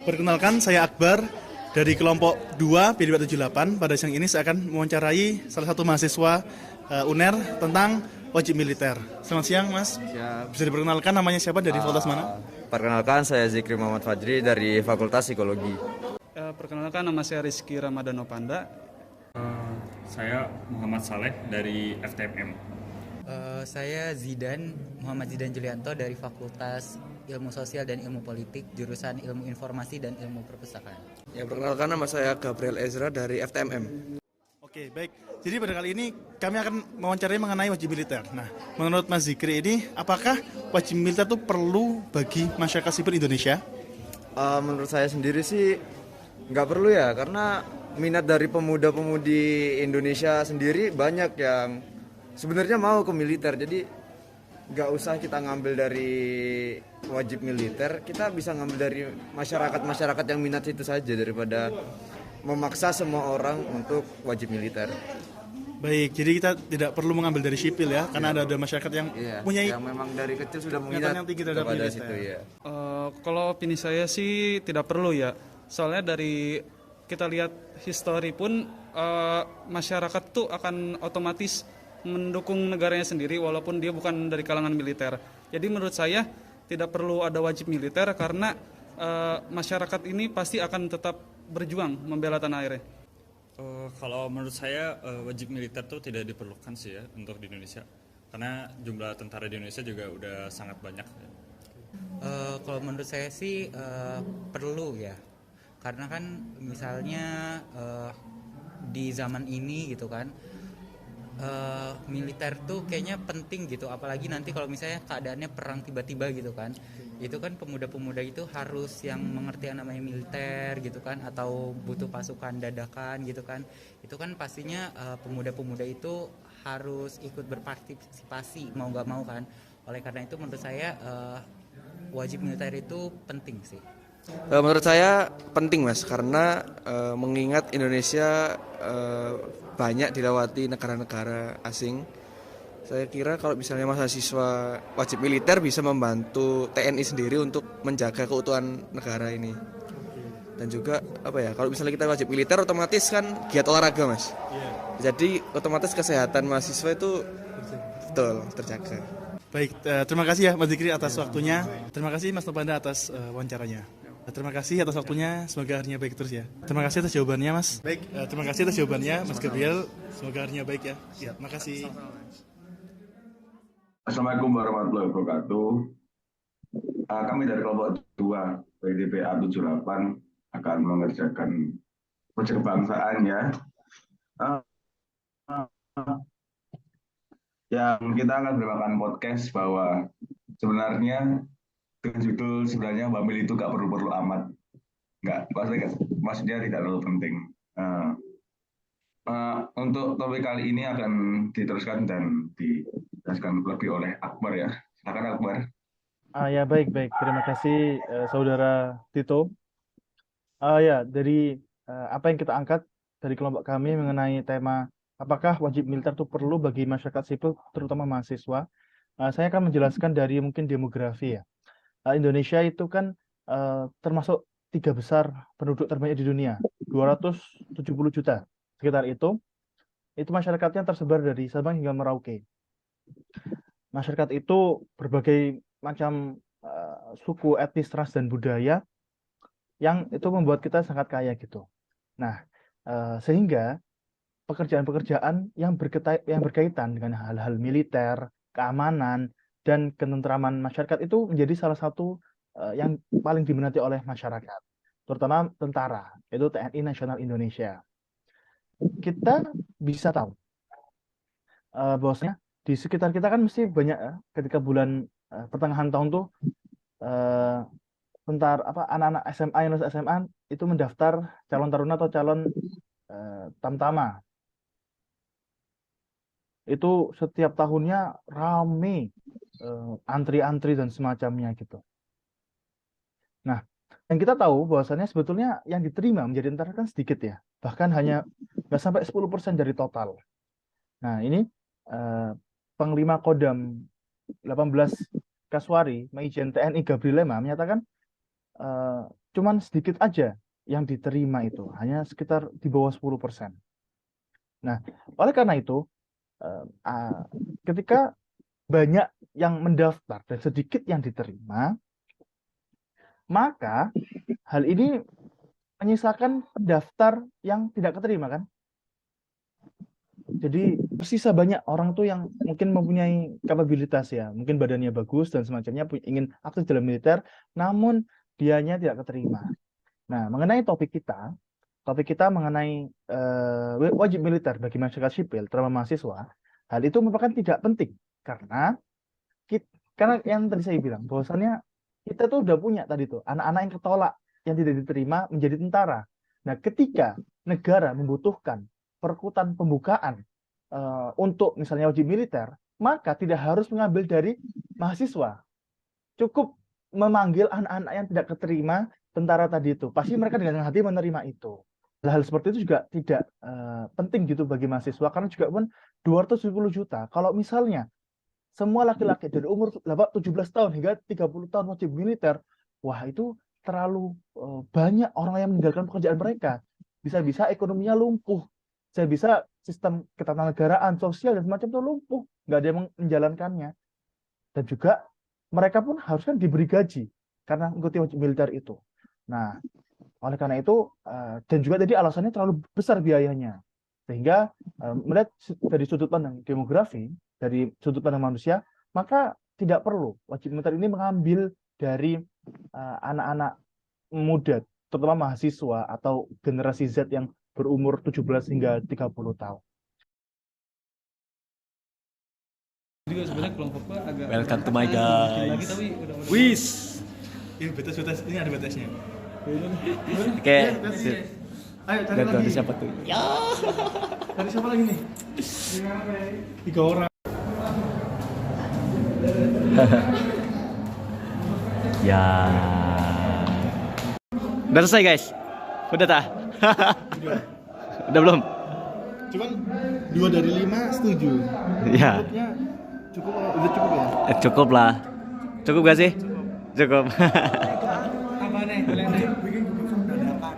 Perkenalkan, saya Akbar dari kelompok 2 P278. Pada siang ini saya akan mewawancarai salah satu mahasiswa UNER tentang wajib militer. Selamat siang, Mas. Siap. Bisa diperkenalkan namanya siapa, dari fakultas mana? Perkenalkan, saya Zikri Muhammad Fajri dari Fakultas Psikologi. Perkenalkan, nama saya Rizky Ramadhano Panda. Saya Muhammad Saleh dari FTMM. Saya Muhammad Zidan Julianto dari Fakultas Ilmu Sosial dan Ilmu Politik, jurusan Ilmu Informasi dan Ilmu Perpustakaan. Ya, perkenalkan, nama saya Gabriel Ezra dari FTMM. Oke, baik. Jadi pada kali ini kami akan mewawancarai mengenai wajib militer. Nah, menurut Mas Zikri ini, apakah wajib militer itu perlu bagi masyarakat sipil Indonesia? Menurut saya sendiri sih nggak perlu ya, karena minat dari pemuda-pemudi Indonesia sendiri banyak yang sebenarnya mau ke militer. Jadi nggak usah kita ngambil dari wajib militer, kita bisa ngambil dari masyarakat yang minat itu saja daripada memaksa semua orang untuk wajib militer. Baik, jadi kita tidak perlu mengambil dari sipil ya, karena ada masyarakat yang punya yang memang dari kecil sudah minat yang tinggi terhadap kepada militer. situ ya. Kalau opini saya sih tidak perlu ya. Soalnya dari kita lihat histori pun masyarakat tuh akan otomatis mendukung negaranya sendiri walaupun dia bukan dari kalangan militer. Jadi menurut saya tidak perlu ada wajib militer karena masyarakat ini pasti akan tetap berjuang membela tanah airnya. Kalau menurut saya wajib militer tuh tidak diperlukan sih ya untuk di Indonesia, karena jumlah tentara di Indonesia juga udah sangat banyak. Kalau menurut saya sih perlu ya, karena kan misalnya di zaman ini gitu kan, militer tuh kayaknya penting gitu, apalagi nanti kalau misalnya keadaannya perang tiba-tiba gitu kan, itu kan pemuda-pemuda itu harus yang mengerti yang namanya militer gitu kan, atau butuh pasukan dadakan gitu kan, itu kan pastinya pemuda-pemuda itu harus ikut berpartisipasi mau nggak mau kan. Oleh karena itu menurut saya wajib militer itu penting sih. Menurut saya penting, Mas, karena mengingat Indonesia banyak dilewati negara-negara asing. Saya kira kalau misalnya mahasiswa wajib militer bisa membantu TNI sendiri untuk menjaga keutuhan negara ini. Dan juga kalau misalnya kita wajib militer otomatis kan giat olahraga, Mas. Jadi otomatis kesehatan mahasiswa itu betul terjaga. Baik, terima kasih ya Mas Zikri atas waktunya. Terima kasih Mas Nopanda atas wawancaranya. Terima kasih atas waktunya, semoga harinya baik terus ya. Terima kasih atas jawabannya, Mas. Baik, terima kasih atas jawabannya Mas Gabriel. Semoga harinya baik ya. Ya, terima kasih. Assalamualaikum warahmatullahi wabarakatuh. Kami dari kelompok 2 PDPA 78 akan mengerjakan proyek kebangsaan ya. Yang kita akan melakukan podcast bahwa sebenarnya dengan judul sebenarnya Wamil itu nggak perlu-perlu amat. Maksudnya tidak terlalu penting. Untuk topik kali ini akan diteruskan dan dijelaskan lebih oleh Akbar ya. Silakan Akbar. Ya, baik. Terima kasih Saudara Tito. Ya, dari apa yang kita angkat dari kelompok kami mengenai tema apakah wajib militer itu perlu bagi masyarakat sipil, terutama mahasiswa. Saya akan menjelaskan dari mungkin demografi ya. Indonesia itu kan termasuk 3 besar penduduk terbanyak di dunia, 270 juta. Sekitar itu masyarakatnya tersebar dari Sabang hingga Merauke. Masyarakat itu berbagai macam suku, etnis, ras, dan budaya yang itu membuat kita sangat kaya gitu. Nah, sehingga pekerjaan-pekerjaan yang berkaitan dengan hal-hal militer, keamanan, dan ketentraman masyarakat itu menjadi salah satu yang paling diminati oleh masyarakat, terutama tentara, yaitu TNI Nasional Indonesia. Kita bisa tahu bahwasanya di sekitar kita kan mesti banyak ketika bulan pertengahan tahun tuh anak-anak SMA yang lulus SMA itu mendaftar calon taruna atau calon tamtama. Itu setiap tahunnya rame, antri-antri dan semacamnya gitu. Nah, yang kita tahu bahwasannya sebetulnya yang diterima menjadi tentara kan sedikit ya, bahkan hanya nggak sampai 10% dari total. Nah, ini eh, Panglima Kodam 18 Kaswari, Maijen TNI Gabriel Lema menyatakan cuman sedikit aja yang diterima itu, hanya sekitar di bawah 10%. Nah, oleh karena itu, ketika banyak yang mendaftar dan sedikit yang diterima, maka hal ini menyisakan pendaftar yang tidak keterima kan. Jadi tersisa banyak orang tuh yang mungkin mempunyai kapabilitas ya, mungkin badannya bagus dan semacamnya, ingin aktif dalam militer, namun dianya tidak keterima. Nah, mengenai topik kita mengenai wajib militer bagi masyarakat sipil, terutama mahasiswa, hal itu merupakan tidak penting karena yang tadi saya bilang bahwasannya kita tuh udah punya tadi tuh anak-anak yang ketolak, yang tidak diterima menjadi tentara. Nah, ketika negara membutuhkan perekrutan pembukaan untuk misalnya wajib militer, maka tidak harus mengambil dari mahasiswa. Cukup memanggil anak-anak yang tidak keterima tentara tadi itu. Pasti mereka dengan hati menerima itu. Hal seperti itu juga tidak penting gitu bagi mahasiswa, karena juga pun 270 juta. Kalau misalnya semua laki-laki dari umur 17 tahun hingga 30 tahun wajib militer, wah itu terlalu banyak orang yang meninggalkan pekerjaan mereka. Bisa-bisa ekonominya lumpuh. Bisa sistem ketatanegaraan, sosial, dan semacam itu lumpuh. Nggak ada yang menjalankannya. Dan juga mereka pun harus kan diberi gaji karena mengikuti wajib militer itu. Nah, oleh karena itu, dan juga tadi alasannya terlalu besar biayanya. Sehingga melihat dari sudut pandang demografi, dari sudut pandang manusia, maka tidak perlu wajib militer ini mengambil dari anak-anak muda, terutama mahasiswa atau generasi Z yang berumur 17 hingga 30 tahun. Juga sebenarnya kelompoknya agak Welcome to my guys. lagi, tapi udah Wis. Ini BTS, ini ada BTS-nya. Oke. Ayo cari Dan lagi. dari siapa tuh? Dari siapa lagi nih? 3 orang. Ya. Udah selesai guys. Udah tak? Udah belum? Cuman 2 dari 5 setuju. Ya. Menurutnya cukup, udah cukup ya? Cukup lah. Cukup gak sih? Cukup. apa nih? Bikin dadakan.